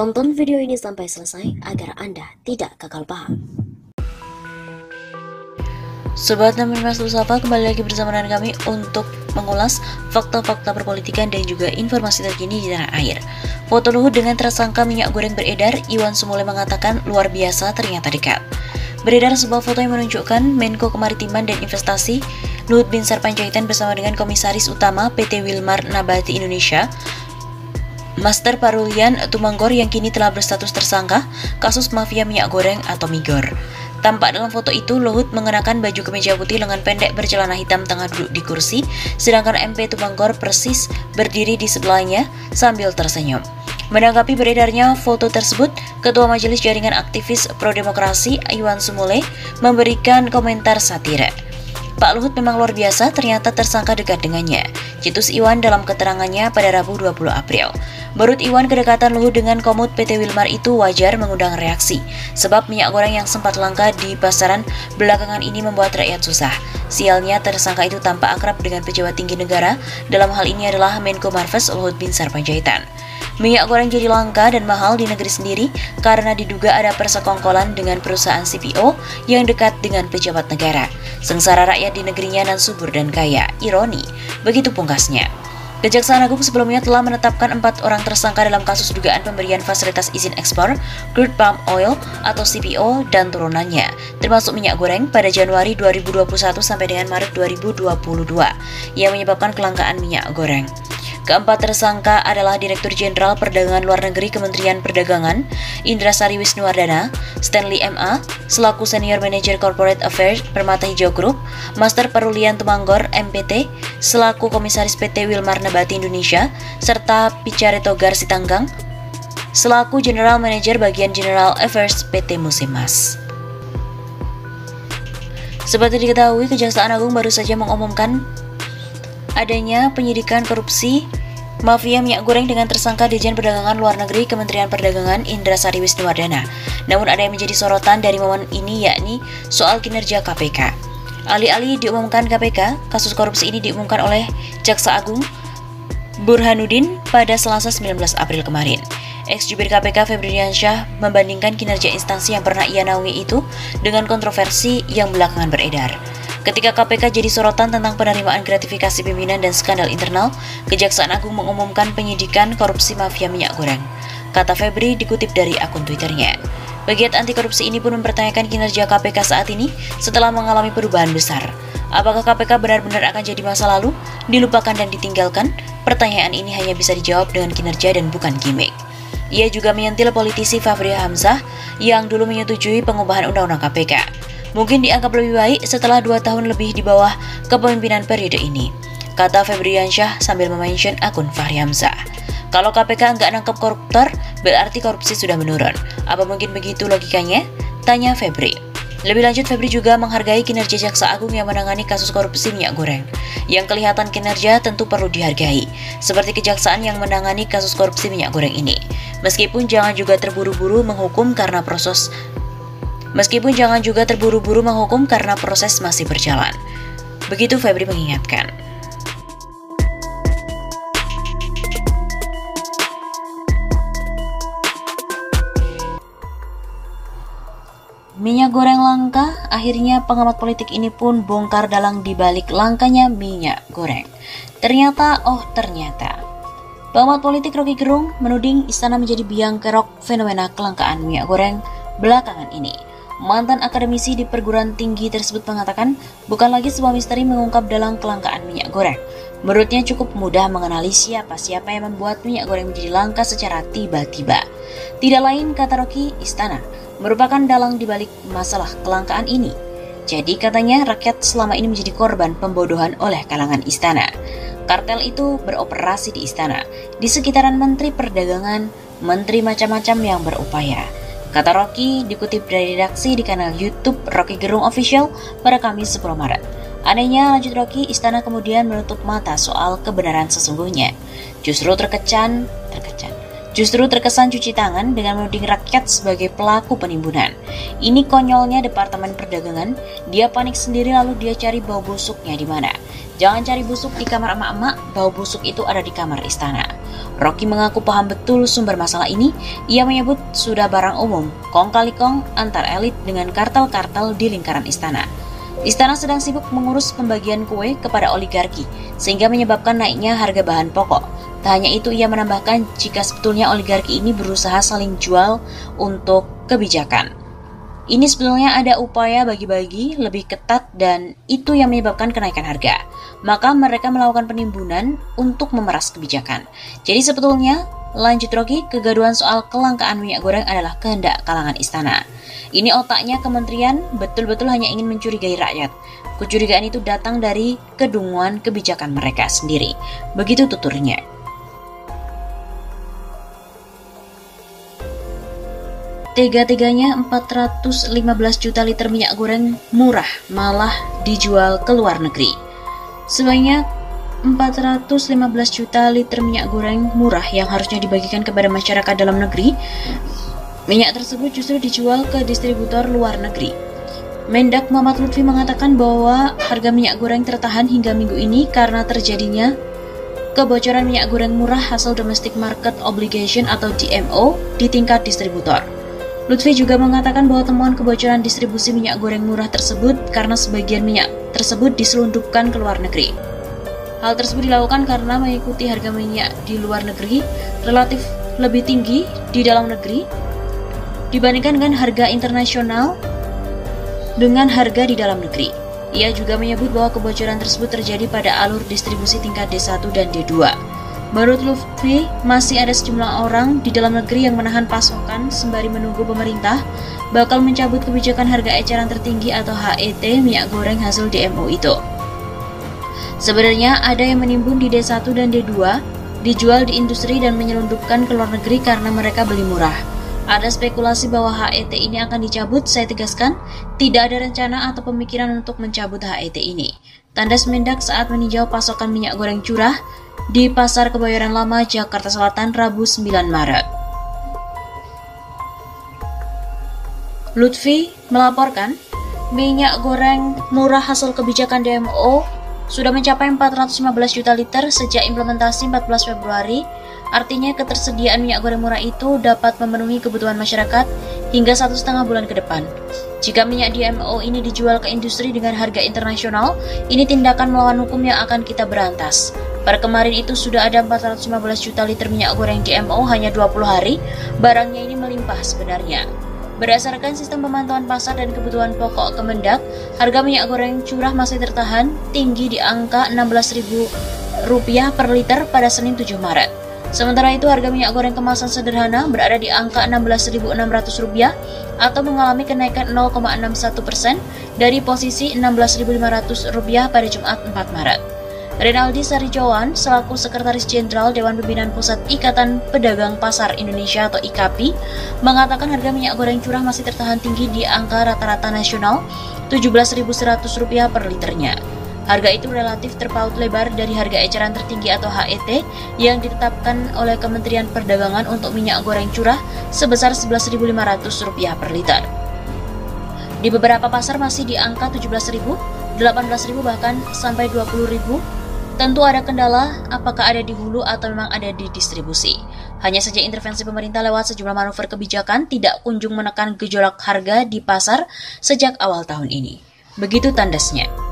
Tonton video ini sampai selesai agar Anda tidak gagal paham. Sobat Namun Mas Lusapa, kembali lagi bersama dengan kami untuk mengulas fakta-fakta perpolitikan dan juga informasi terkini di tanah air. Foto Luhut dengan tersangka minyak goreng beredar, Iwan Sumule mengatakan luar biasa ternyata dekat. Beredar sebuah foto yang menunjukkan Menko Kemaritiman dan Investasi Luhut Binsar Panjaitan bersama dengan Komisaris Utama PT Wilmar Nabati Indonesia, Master Parulian Tumanggor yang kini telah berstatus tersangka kasus mafia minyak goreng atau Migor. Tampak dalam foto itu, Luhut mengenakan baju kemeja putih lengan pendek bercelana hitam tengah duduk di kursi, sedangkan MP Tumanggor persis berdiri di sebelahnya sambil tersenyum. Menanggapi beredarnya foto tersebut, Ketua Majelis Jaringan Aktivis Pro-Demokrasi Iwan Sumule memberikan komentar satire. Pak Luhut memang luar biasa, ternyata tersangka dekat dengannya. Citus Iwan dalam keterangannya pada Rabu 20 April. Menurut Iwan, kedekatan Luhut dengan komut PT Wilmar itu wajar mengundang reaksi, sebab minyak goreng yang sempat langka di pasaran belakangan ini membuat rakyat susah. Sialnya, tersangka itu tampak akrab dengan pejabat tinggi negara, dalam hal ini adalah Menko Marves Luhut Binsar Panjaitan. Minyak goreng jadi langka dan mahal di negeri sendiri karena diduga ada persekongkolan dengan perusahaan CPO yang dekat dengan pejabat negara. Sengsara rakyat di negerinya nan subur dan kaya, ironi, begitu pungkasnya. Kejaksaan Agung sebelumnya telah menetapkan 4 orang tersangka dalam kasus dugaan pemberian fasilitas izin ekspor crude palm oil atau CPO dan turunannya, termasuk minyak goreng pada Januari 2021 sampai dengan Maret 2022 yang menyebabkan kelangkaan minyak goreng. Keempat tersangka adalah Direktur Jenderal Perdagangan Luar Negeri Kementerian Perdagangan, Indrasari Wisnuwardana, Stanley M.A., selaku Senior Manager Corporate Affairs Permata Hijau Group, Master Parulian Tumanggor, MPT, selaku Komisaris PT Wilmar Nabati Indonesia, serta Picareto Garsitanggang, selaku General Manager Bagian General Affairs PT Musimas. Seperti diketahui, Kejaksaan Agung baru saja mengumumkan adanya penyidikan korupsi mafia minyak goreng dengan tersangka Dirjen Perdagangan Luar Negeri Kementerian Perdagangan Indrasari Wisnuwardana. Namun ada yang menjadi sorotan dari momen ini, yakni soal kinerja KPK. Alih-alih diumumkan KPK, kasus korupsi ini diumumkan oleh Jaksa Agung Burhanuddin pada Selasa 19 April kemarin. Ex-jubir KPK Febri Diansyah membandingkan kinerja instansi yang pernah ia naungi itu dengan kontroversi yang belakangan beredar. Ketika KPK jadi sorotan tentang penerimaan gratifikasi pimpinan dan skandal internal, Kejaksaan Agung mengumumkan penyidikan korupsi mafia minyak goreng, kata Febri dikutip dari akun Twitternya. Pegiat anti korupsi ini pun mempertanyakan kinerja KPK saat ini setelah mengalami perubahan besar. Apakah KPK benar-benar akan jadi masa lalu, dilupakan dan ditinggalkan? Pertanyaan ini hanya bisa dijawab dengan kinerja dan bukan gimmick. Ia juga menyentil politisi Fahri Hamzah yang dulu menyetujui pengubahan undang-undang KPK. Mungkin dianggap lebih baik setelah 2 tahun lebih di bawah kepemimpinan periode ini, kata Febri Diansyah sambil memention akun Fahri Hamzah. Kalau KPK nggak nangkep koruptor, berarti korupsi sudah menurun. Apa mungkin begitu logikanya? Tanya Febri. Lebih lanjut, Febri juga menghargai kinerja Jaksa Agung yang menangani kasus korupsi minyak goreng. Yang kelihatan kinerja tentu perlu dihargai, seperti kejaksaan yang menangani kasus korupsi minyak goreng ini. Meskipun jangan juga terburu-buru menghukum karena proses masih berjalan. Begitu Febri mengingatkan. Minyak goreng langka, akhirnya pengamat politik ini pun bongkar dalang dibalik langkanya minyak goreng. Ternyata. Pengamat politik Rocky Gerung menuding istana menjadi biang kerok fenomena kelangkaan minyak goreng belakangan ini. Mantan akademisi di perguruan tinggi tersebut mengatakan bukan lagi sebuah misteri mengungkap dalang kelangkaan minyak goreng. Menurutnya cukup mudah mengenali siapa yang membuat minyak goreng menjadi langka secara tiba-tiba. Tidak lain, kata Rocky, istana merupakan dalang dibalik masalah kelangkaan ini. Jadi katanya rakyat selama ini menjadi korban pembodohan oleh kalangan istana. Kartel itu beroperasi di istana, di sekitaran Menteri Perdagangan, menteri macam-macam yang berupaya. Kata Rocky dikutip dari redaksi di kanal YouTube Rocky Gerung Official pada Kamis 10 Maret. Anehnya, lanjut Rocky, istana kemudian menutup mata soal kebenaran sesungguhnya. Justru terkesan cuci tangan dengan menuding rakyat sebagai pelaku penimbunan. Ini konyolnya Departemen Perdagangan, dia panik sendiri lalu dia cari bau busuknya di mana. Jangan cari busuk di kamar emak-emak, bau busuk itu ada di kamar istana. Rocky mengaku paham betul sumber masalah ini. Ia menyebut sudah barang umum, kong kali kong antar elit dengan kartel-kartel di lingkaran istana. Istana sedang sibuk mengurus pembagian kue kepada oligarki, sehingga menyebabkan naiknya harga bahan pokok. Tak hanya itu, ia menambahkan jika sebetulnya oligarki ini berusaha saling jual untuk kebijakan. Ini sebetulnya ada upaya bagi-bagi lebih ketat dan itu yang menyebabkan kenaikan harga. Maka mereka melakukan penimbunan untuk memeras kebijakan. Jadi sebetulnya, lanjut Rocky, kegaduhan soal kelangkaan minyak goreng adalah kehendak kalangan istana. Ini otaknya kementerian betul-betul hanya ingin mencurigai rakyat. Kecurigaan itu datang dari kedunguan kebijakan mereka sendiri. Begitu tuturnya. Tega-teganya 415 juta liter minyak goreng murah malah dijual ke luar negeri. Sebanyak 415 juta liter minyak goreng murah yang harusnya dibagikan kepada masyarakat dalam negeri, minyak tersebut justru dijual ke distributor luar negeri. Mendak Muhammad Lutfi mengatakan bahwa harga minyak goreng tertahan hingga minggu ini karena terjadinya kebocoran minyak goreng murah hasil domestic market obligation atau DMO di tingkat distributor. Lutfi juga mengatakan bahwa temuan kebocoran distribusi minyak goreng murah tersebut karena sebagian minyak tersebut diselundupkan ke luar negeri. Hal tersebut dilakukan karena mengikuti harga minyak di luar negeri relatif lebih tinggi di dalam negeri dibandingkan dengan harga internasional dengan harga di dalam negeri. Ia juga menyebut bahwa kebocoran tersebut terjadi pada alur distribusi tingkat D1 dan D2. Menurut Lutfi, masih ada sejumlah orang di dalam negeri yang menahan pasokan sembari menunggu pemerintah bakal mencabut kebijakan harga eceran tertinggi atau HET minyak goreng hasil DMO itu. Sebenarnya ada yang menimbun di D1 dan D2, dijual di industri dan menyelundupkan ke luar negeri karena mereka beli murah. Ada spekulasi bahwa HET ini akan dicabut. Saya tegaskan, tidak ada rencana atau pemikiran untuk mencabut HET ini. Tandas Mendak saat meninjau pasokan minyak goreng curah di Pasar Kebayoran Lama, Jakarta Selatan, Rabu 9 Maret. Lutfi melaporkan, minyak goreng murah hasil kebijakan DMO sudah mencapai 415 juta liter sejak implementasi 14 Februari. Artinya ketersediaan minyak goreng murah itu dapat memenuhi kebutuhan masyarakat hingga 1,5 bulan ke depan. Jika minyak DMO ini dijual ke industri dengan harga internasional, ini tindakan melawan hukum yang akan kita berantas. Per kemarin itu sudah ada 415 juta liter minyak goreng DMO hanya 20 hari, barangnya ini melimpah sebenarnya. Berdasarkan sistem pemantauan pasar dan kebutuhan pokok Kemendak, harga minyak goreng curah masih tertahan tinggi di angka Rp16.000 per liter pada Senin 7 Maret. Sementara itu, harga minyak goreng kemasan sederhana berada di angka Rp16.600 atau mengalami kenaikan 0,61% dari posisi Rp16.500 pada Jumat 4 Maret. Renaldi Sarijawan, selaku Sekretaris Jenderal Dewan Pimpinan Pusat Ikatan Pedagang Pasar Indonesia atau IKAPI, mengatakan harga minyak goreng curah masih tertahan tinggi di angka rata-rata nasional Rp17.100 per liternya. Harga itu relatif terpaut lebar dari harga eceran tertinggi atau HET yang ditetapkan oleh Kementerian Perdagangan untuk minyak goreng curah sebesar Rp11.500 per liter. Di beberapa pasar masih di angka Rp17.000, Rp18.000 bahkan sampai Rp20.000. Tentu ada kendala, apakah ada di hulu atau memang ada di distribusi. Hanya saja intervensi pemerintah lewat sejumlah manuver kebijakan tidak kunjung menekan gejolak harga di pasar sejak awal tahun ini. Begitu tandasnya.